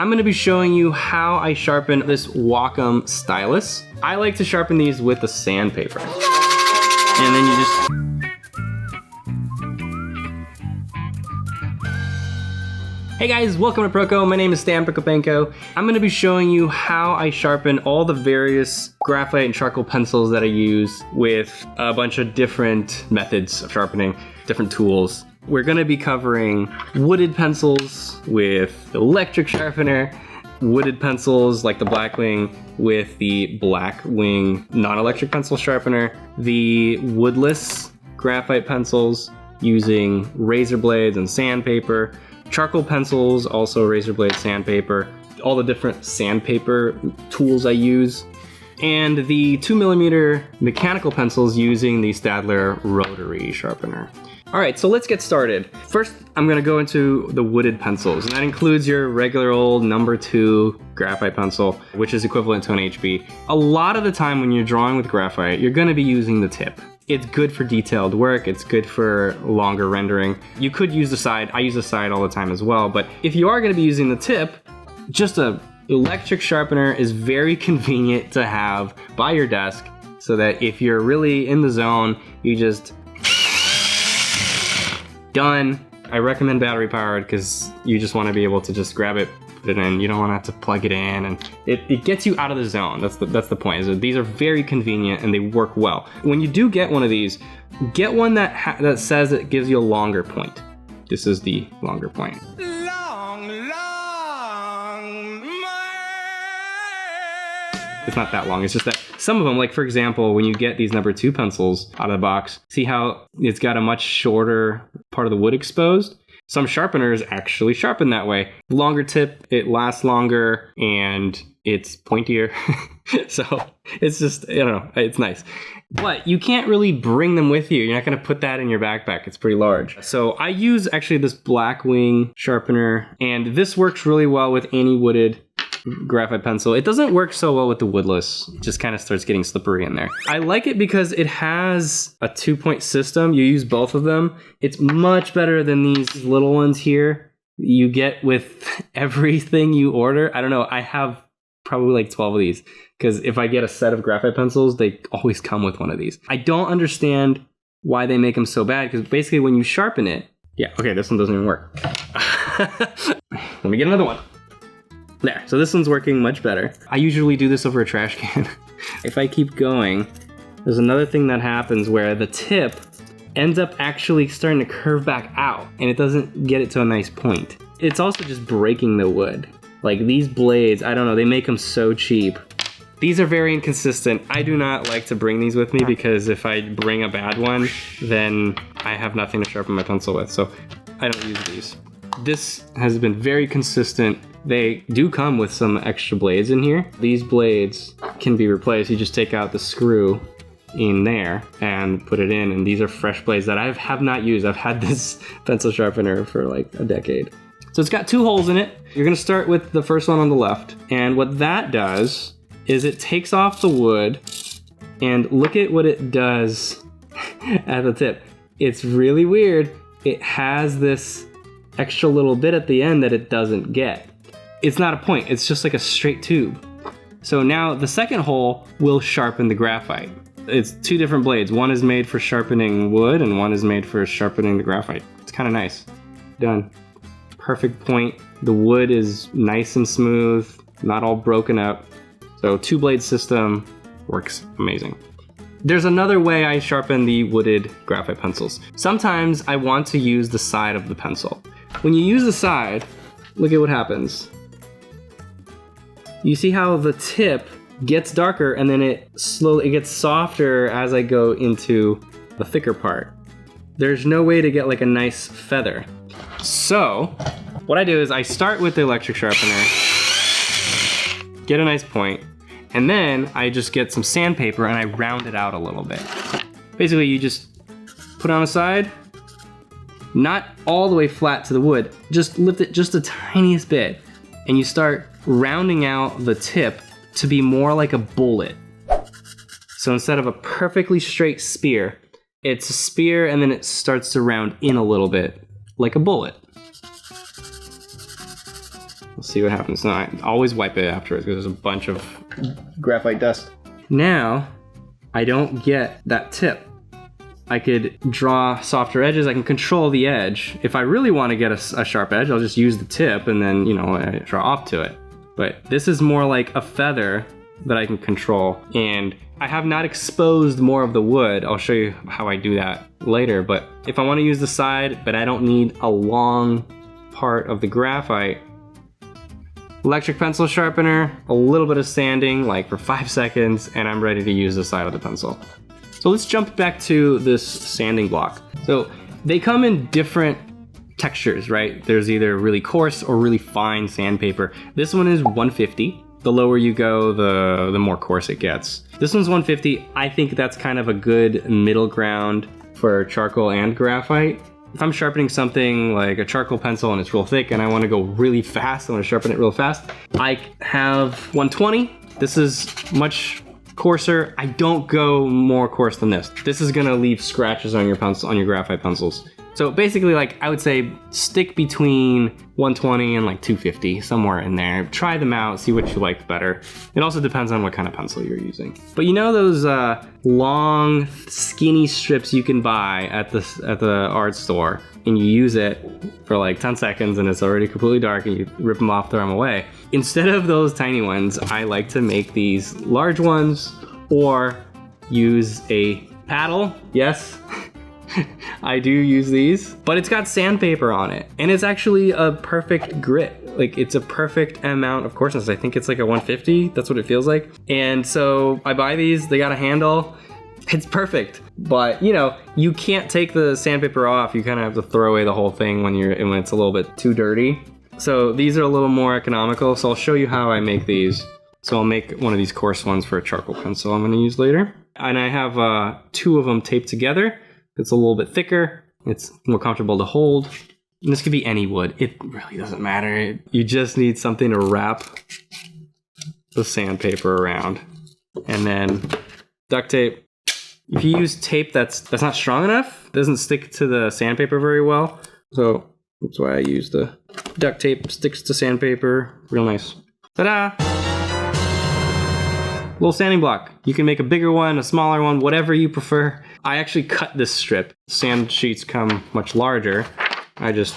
I'm gonna be showing you how I sharpen this Wacom stylus. I like to sharpen these with the sandpaper. And then you just... Hey guys, welcome to Proco. My name is Stan Prokopenko. I'm gonna be showing you how I sharpen all the various graphite and charcoal pencils that I use with a bunch of different methods of sharpening, different tools. We're gonna be covering wooded pencils with electric sharpener, wooded pencils like the Blackwing with the Blackwing non-electric pencil sharpener, the woodless graphite pencils using razor blades and sandpaper, charcoal pencils, also razor blade, sandpaper, all the different sandpaper tools I use, and the 2mm mechanical pencils using the Staedtler rotary sharpener. All right, so let's get started. First, I'm gonna go into the wooded pencils, and that includes your regular old number 2 graphite pencil, which is equivalent to an HB. A lot of the time when you're drawing with graphite, you're gonna be using the tip. It's good for detailed work, it's good for longer rendering. You could use the side, I use the side all the time as well, but if you are gonna be using the tip, just an electric sharpener is very convenient to have by your desk so that if you're really in the zone, you just done. I recommend battery powered because you just want to be able to just grab it, put it in. You don't want to have to plug it in, and it gets you out of the zone. That's the point. Is that these are very convenient and they work well. When you do get one of these, get one that says it gives you a longer point. This is the longer point. It's not that long, it's just that some of them, like for example, when you get these number 2 pencils out of the box, see how it's got a much shorter part of the wood exposed? Some sharpeners actually sharpen that way. Longer tip, it lasts longer, and it's pointier. So it's just, I don't know, it's nice. But you can't really bring them with you. You're not gonna put that in your backpack, it's pretty large. So I use actually this Blackwing sharpener, and this works really well with any wooded graphite pencil. It doesn't work so well with the woodless. It just kind of starts getting slippery in there. I like it because it has a 2-point system. You use both of them. It's much better than these little ones here you get with everything you order. I don't know, I have probably like 12 of these because if I get a set of graphite pencils, they always come with one of these. I don't understand why they make them so bad, because basically when you sharpen it, yeah, okay, this one doesn't even work. Let me get another one. There, so this one's working much better. I usually do this over a trash can. If I keep going, there's another thing that happens where the tip ends up actually starting to curve back out, and it doesn't get it to a nice point. It's also just breaking the wood. Like these blades, I don't know, they make them so cheap. These are very inconsistent. I do not like to bring these with me because if I bring a bad one, then I have nothing to sharpen my pencil with, so I don't use these. This has been very consistent. They do come with some extra blades in here. These blades can be replaced. You just take out the screw in there and put it in, and these are fresh blades that I have not used. I've had this pencil sharpener for like a decade. So it's got 2 holes in it. You're gonna start with the first one on the left, and what that does is it takes off the wood, and look at what it does at the tip. It's really weird. It has this extra little bit at the end that it doesn't get. It's not a point, it's just like a straight tube. So now the second hole will sharpen the graphite. It's 2 different blades. One is made for sharpening wood and one is made for sharpening the graphite. It's kind of nice. Done. Perfect point. The wood is nice and smooth, not all broken up. So 2-blade system works amazing. There's another way I sharpen the wooded graphite pencils. Sometimes I want to use the side of the pencil. When you use the side, look at what happens. You see how the tip gets darker and then it gets softer as I go into the thicker part. There's no way to get like a nice feather. So what I do is I start with the electric sharpener, get a nice point, and then I just get some sandpaper and I round it out a little bit. Basically you just put it on the side, not all the way flat to the wood, just lift it just the tiniest bit, and you start rounding out the tip to be more like a bullet. So instead of a perfectly straight spear, it's a spear and then it starts to round in a little bit, like a bullet. see what happens. No, I always wipe it afterwards because there's a bunch of graphite dust. Now, I don't get that tip. I could draw softer edges. I can control the edge. If I really want to get a sharp edge, I'll just use the tip and then, I draw off to it. But this is more like a feather that I can control. And I have not exposed more of the wood. I'll show you how I do that later. But if I want to use the side, but I don't need a long part of the graphite, electric pencil sharpener, a little bit of sanding, like for 5 seconds, and I'm ready to use the side of the pencil. So let's jump back to this sanding block. So they come in different textures, right? There's either really coarse or really fine sandpaper. This one is 150. The lower you go, the more coarse it gets. This one's 150. I think that's kind of a good middle ground for charcoal and graphite. If I'm sharpening something like a charcoal pencil and it's real thick and I want to go really fast, I want to sharpen it real fast, I have 120. This is much coarser. I don't go more coarse than this. This is gonna leave scratches on your pencil, on your graphite pencils. So basically, I would say stick between 120 and 250, somewhere in there. Try them out, see what you like better. It also depends on what kind of pencil you're using. But those long, skinny strips you can buy at the art store, and you use it for 10 seconds and it's already completely dark and you rip them off, throw them away. Instead of those tiny ones, I like to make these large ones or use a paddle. Yes. I do use these, but it's got sandpaper on it and it's actually a perfect grit. It's a perfect amount of coarseness. I think it's a 150. That's what it feels like. And so I buy these, they got a handle. It's perfect. But you can't take the sandpaper off. You kind of have to throw away the whole thing when it's a little bit too dirty. So these are a little more economical. So I'll show you how I make these. So I'll make one of these coarse ones for a charcoal pencil I'm going to use later. And I have 2 of them taped together. It's a little bit thicker. It's more comfortable to hold. And this could be any wood. It really doesn't matter. You just need something to wrap the sandpaper around. And then duct tape. If you use tape that's not strong enough, it doesn't stick to the sandpaper very well. So that's why I use the duct tape. Sticks to sandpaper. Real nice. Ta-da! Little sanding block. You can make a bigger one, a smaller one, whatever you prefer. I actually cut this strip. Sand sheets come much larger. I just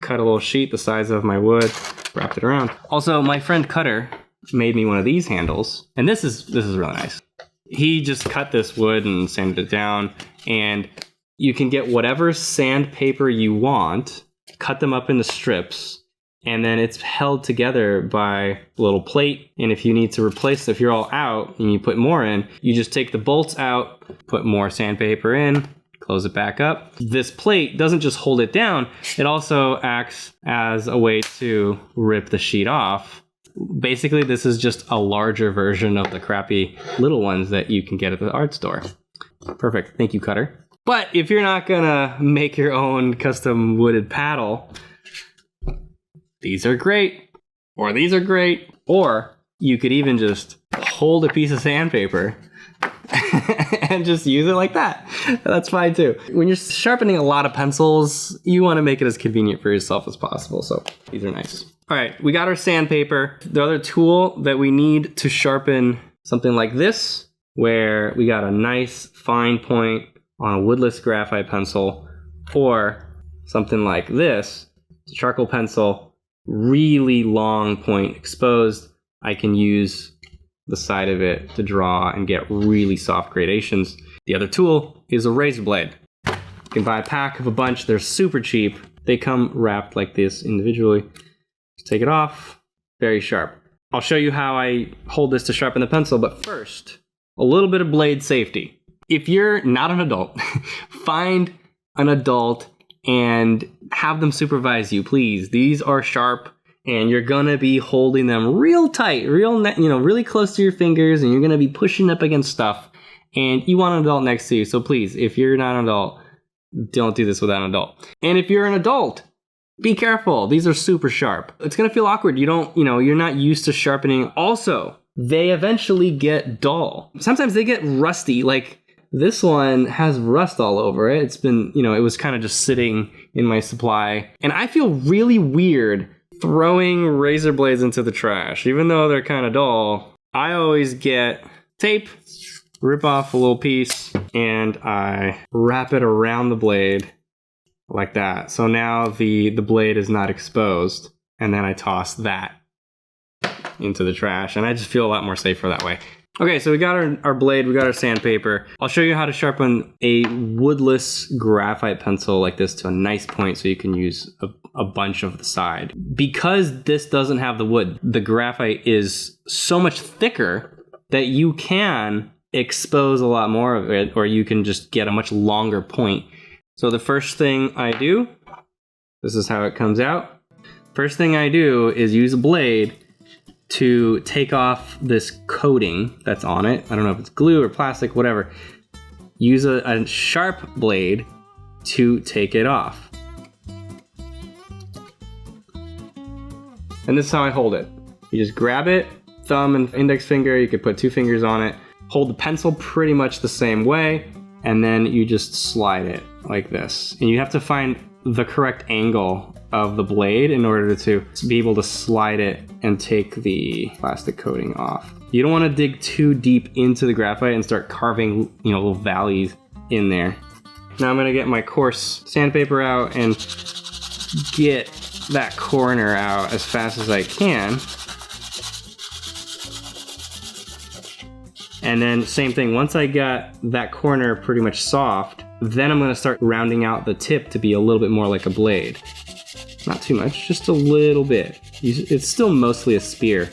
cut a little sheet the size of my wood, wrapped it around. Also, my friend Cutter made me one of these handles, and this is really nice. He just cut this wood and sanded it down, and you can get whatever sandpaper you want, cut them up into strips, and then it's held together by a little plate. And if you need to replace, if you're all out and you put more in, you just take the bolts out, put more sandpaper in, close it back up. This plate doesn't just hold it down, it also acts as a way to rip the sheet off. Basically, this is just a larger version of the crappy little ones that you can get at the art store. Perfect. Thank you, Cutter. But if you're not gonna make your own custom wooded paddle, these are great, or these are great, or you could even just hold a piece of sandpaper and just use it like that. That's fine too. When you're sharpening a lot of pencils, you want to make it as convenient for yourself as possible, so these are nice. All right, we got our sandpaper. The other tool that we need to sharpen something like this, where we got a nice fine point on a woodless graphite pencil, or something like this, it's a charcoal pencil, really long point exposed. I can use the side of it to draw and get really soft gradations. The other tool is a razor blade. You can buy a pack of a bunch. They're super cheap. They come wrapped like this individually. Just take it off. Very sharp. I'll show you how I hold this to sharpen the pencil, but first, a little bit of blade safety. If you're not an adult, find an adult and have them supervise you, please. These are sharp, and you're gonna be holding them real tight, really close to your fingers, and you're gonna be pushing up against stuff, and you want an adult next to you. So please, if you're not an adult, don't do this without an adult. And if you're an adult, be careful. These are super sharp. It's gonna feel awkward. You're not used to sharpening. Also, they eventually get dull. Sometimes they get rusty, this one has rust all over it. It's been, it was kind of just sitting in my supply. And I feel really weird throwing razor blades into the trash. Even though they're kind of dull, I always get tape, rip off a little piece, and I wrap it around the blade like that. So now the blade is not exposed, and then I toss that into the trash, and I just feel a lot more safer that way. Okay, so we got our blade, we got our sandpaper. I'll show you how to sharpen a woodless graphite pencil like this to a nice point so you can use a bunch of the side. Because this doesn't have the wood, the graphite is so much thicker that you can expose a lot more of it, or you can just get a much longer point. So the first thing I do, this is how it comes out. First thing I do is use a blade to take off this coating that's on it. I don't know if it's glue or plastic, whatever. Use a sharp blade to take it off. And this is how I hold it. You just grab it, thumb and index finger, you could put 2 fingers on it, hold the pencil pretty much the same way, and then you just slide it like this. And you have to find the correct angle of the blade in order to be able to slide it and take the plastic coating off. You don't want to dig too deep into the graphite and start carving, little valleys in there. Now I'm gonna get my coarse sandpaper out and get that corner out as fast as I can. And then same thing, once I got that corner pretty much soft, then I'm gonna start rounding out the tip to be a little bit more like a blade. Not too much, just a little bit. It's still mostly a spear.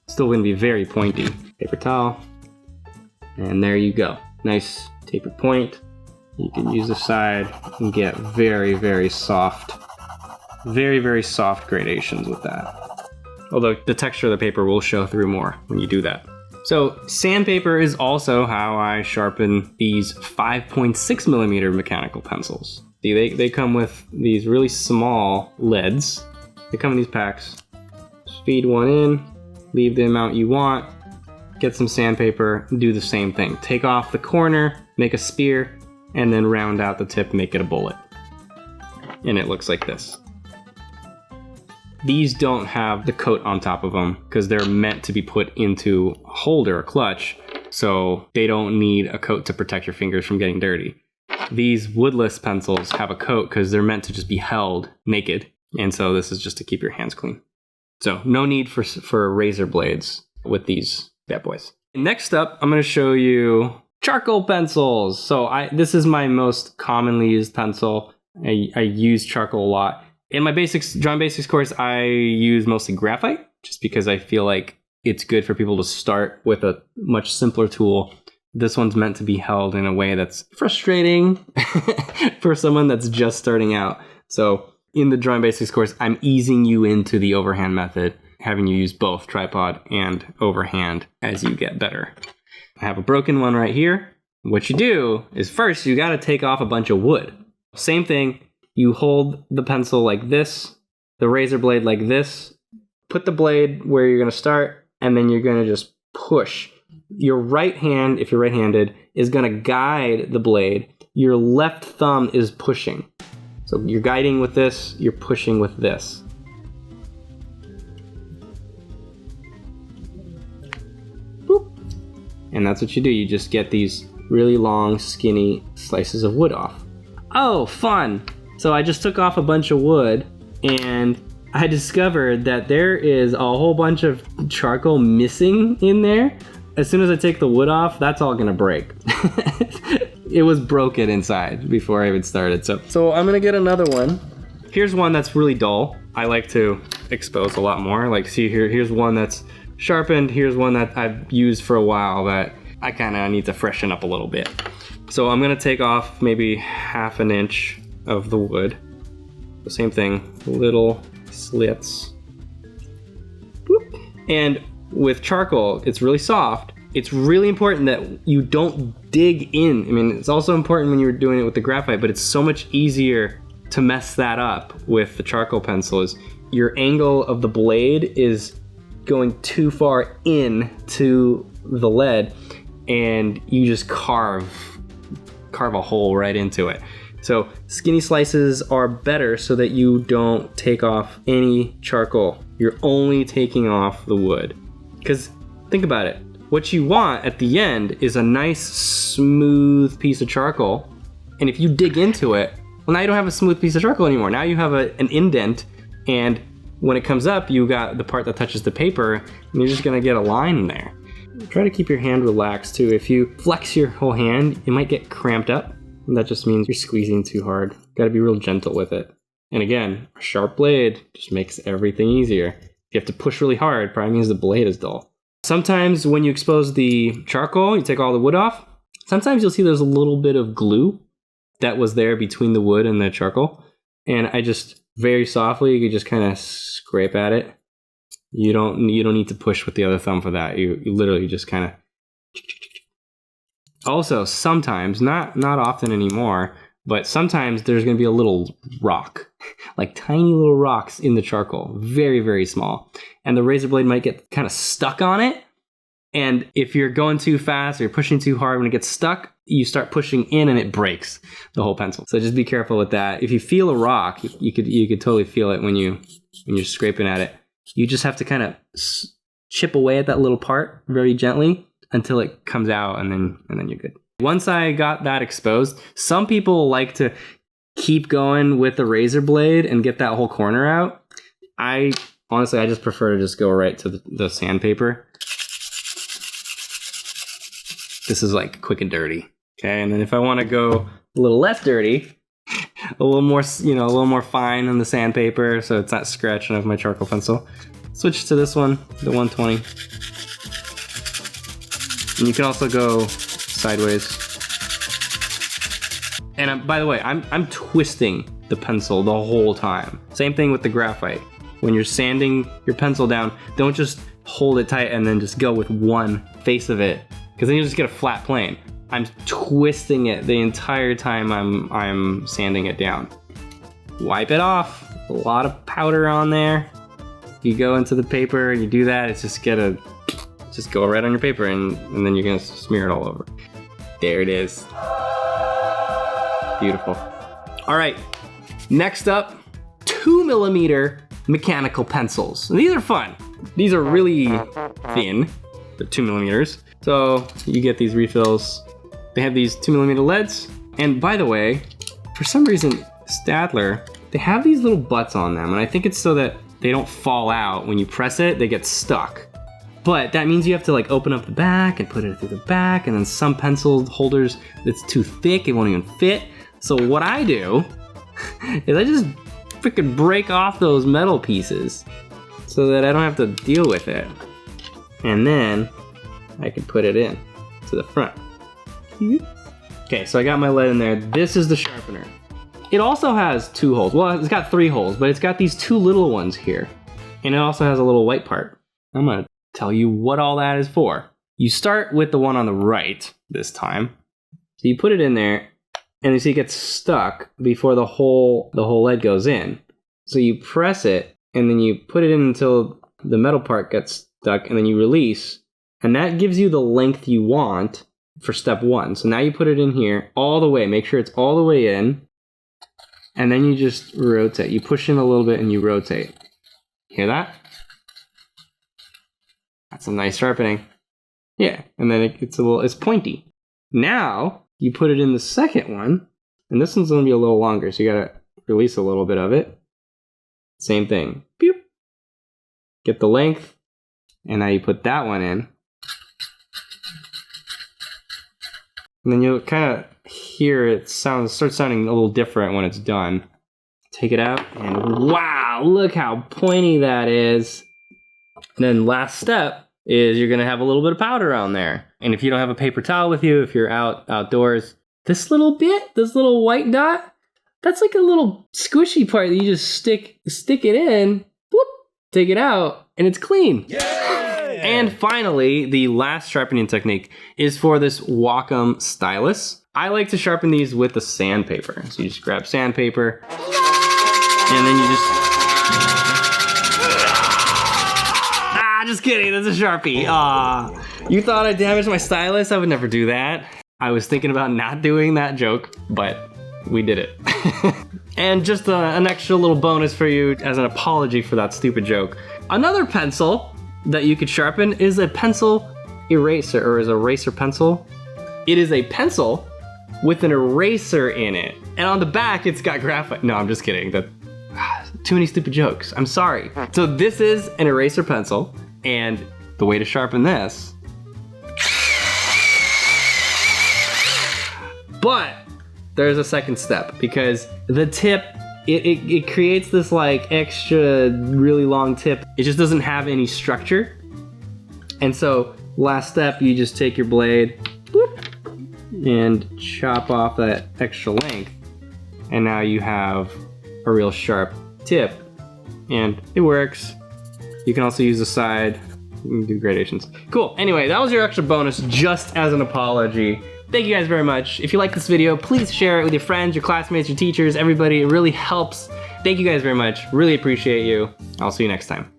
Still gonna be very pointy. Paper towel, and there you go. Nice tapered point. You can use the side and get very, very soft gradations with that. Although the texture of the paper will show through more when you do that. So sandpaper is also how I sharpen these 5.6 millimeter mechanical pencils. See, they come with these really small leads. They come in these packs. Just feed one in, leave the amount you want, get some sandpaper, do the same thing. Take off the corner, make a spear, and then round out the tip, make it a bullet. And it looks like this. These don't have the coat on top of them because they're meant to be put into a holder, a clutch, so they don't need a coat to protect your fingers from getting dirty. These woodless pencils have a coat because they're meant to just be held naked, and so this is just to keep your hands clean. So no need for razor blades with these bad boys. Next up, I'm going to show you charcoal pencils. So this is my most commonly used pencil. I use charcoal a lot. In my drawing basics course, I use mostly graphite just because I feel like it's good for people to start with a much simpler tool. This one's meant to be held in a way that's frustrating for someone that's just starting out. So in the drawing basics course, I'm easing you into the overhand method, having you use both tripod and overhand as you get better. I have a broken one right here. What you do is first you got to take off a bunch of wood. Same thing. You hold the pencil like this, the razor blade like this, put the blade where you're going to start, and then you're going to just push. Your right hand, if you're right-handed, is going to guide the blade. Your left thumb is pushing. So you're guiding with this, you're pushing with this. Boop. And that's what you do. You just get these really long, skinny slices of wood off. Oh, fun! So I just took off a bunch of wood, and I discovered that there is a whole bunch of charcoal missing in there. As soon as I take the wood off, that's all gonna break. It was broken inside before I even started. So I'm gonna get another one. Here's one that's really dull. I like to expose a lot more. Like, see here, here's one that's sharpened. Here's one that I've used for a while that I kinda need to freshen up a little bit. So I'm gonna take off maybe 1/2 inch of the wood. The same thing, little slits. Boop. And with charcoal, it's really soft. It's really important that you don't dig in. I mean, it's also important when you're doing it with the graphite, but it's so much easier to mess that up with the charcoal pencil. Is your angle of the blade is going too far in to the lead, and you just carve a hole right into it. So skinny slices are better so that you don't take off any charcoal. You're only taking off the wood. Because think about it. What you want at the end is a nice smooth piece of charcoal. And if you dig into it, well, now you don't have a smooth piece of charcoal anymore. Now you have an indent, and when it comes up, you got the part that touches the paper, and you're just gonna get a line in there. Try to keep your hand relaxed too. If you flex your whole hand, it might get cramped up. And that just means you're squeezing too hard. Gotta be real gentle with it. And again, a sharp blade just makes everything easier. If you have to push really hard, probably means the blade is dull. Sometimes when you expose the charcoal, you take all the wood off. Sometimes you'll see there's a little bit of glue that was there between the wood and the charcoal. And I just very softly, you just kind of scrape at it. You don't need to push with the other thumb for that. You literally just kind of. Also, sometimes, not often anymore, but sometimes there's going to be a little rock, like tiny little rocks in the charcoal, very, very small. And the razor blade might get kind of stuck on it. And if you're going too fast or you're pushing too hard, when it gets stuck, you start pushing in and it breaks the whole pencil. So just be careful with that. If you feel a rock, you could totally feel it when you're scraping at it. You just have to kind of chip away at that little part very gently until it comes out, and then you're good. Once I got that exposed, some people like to keep going with the razor blade and get that whole corner out. Honestly, I just prefer to just go right to the sandpaper. This is like quick and dirty. Okay, and then if I want to go a little less dirty, a little more fine on the sandpaper, so it's not scratching off my charcoal pencil, switch to this one, the 120. And you can also go sideways. And by the way, I'm twisting the pencil the whole time. Same thing with the graphite. When you're sanding your pencil down, don't just hold it tight and then just go with one face of it, because then you'll just get a flat plane. I'm twisting it the entire time I'm sanding it down. Wipe it off. A lot of powder on there. You go into the paper and you do that, it's just go right on your paper, and then you're gonna smear it all over. There it is. Beautiful. All right, next up, 2mm mechanical pencils. And these are fun. These are really thin. They're 2mm. So you get these refills. They have these 2mm leads. And by the way, for some reason, Staedtler, they have these little butts on them. And I think it's so that they don't fall out. When you press it, they get stuck. But that means you have to like open up the back and put it through the back. And then some pencil holders, it's too thick, it won't even fit. So what I do is I just freaking break off those metal pieces so that I don't have to deal with it. And then I can put it in to the front. Okay, so I got my lead in there. This is the sharpener. It also has 2 holes. Well, it's got 3 holes, but it's got these 2 little ones here. And it also has a little white part. I'm gonna tell you what all that is for. You start with the one on the right this time. So you put it in there, and you see it gets stuck before the whole lead goes in. So you press it, and then you put it in until the metal part gets stuck, and then you release. And that gives you the length you want for step 1. So now you put it in here all the way. Make sure it's all the way in. And then you just rotate. You push in a little bit and you rotate. Hear that? That's some nice sharpening. Yeah, and then it's pointy. Now you put it in the second one, and this one's gonna be a little longer, so you gotta release a little bit of it. Same thing. Boop. Get the length, and now you put that one in. And then you'll kind of hear it starts sounding a little different when it's done. Take it out, and wow, look how pointy that is. And then last step is you're gonna have a little bit of powder on there. And if you don't have a paper towel with you, if you're outdoors, this little white dot, that's like a little squishy part that you just stick it in, whoop, take it out, and it's clean. Yeah! And finally, the last sharpening technique is for this Wacom stylus. I like to sharpen these with the sandpaper. So you just grab sandpaper, and then you just kidding, that's a Sharpie. You thought I damaged my stylus? I would never do that. I was thinking about not doing that joke, but we did it. And just an extra little bonus for you as an apology for that stupid joke. Another pencil that you could sharpen is a pencil eraser, or is a eraser pencil. It is a pencil with an eraser in it. And on the back, it's got graphite. No, I'm just kidding. Too many stupid jokes. I'm sorry. So this is an eraser pencil, and the way to sharpen this. But there's a second step, because the tip, it creates this like extra really long tip. It just doesn't have any structure. And so last step, you just take your blade whoop, and chop off that extra length. And now you have a real sharp tip, and it works. You can also use the side, you can do gradations. Cool, anyway, that was your extra bonus just as an apology. Thank you guys very much. If you like this video, please share it with your friends, your classmates, your teachers, everybody. It really helps. Thank you guys very much. Really appreciate you. I'll see you next time.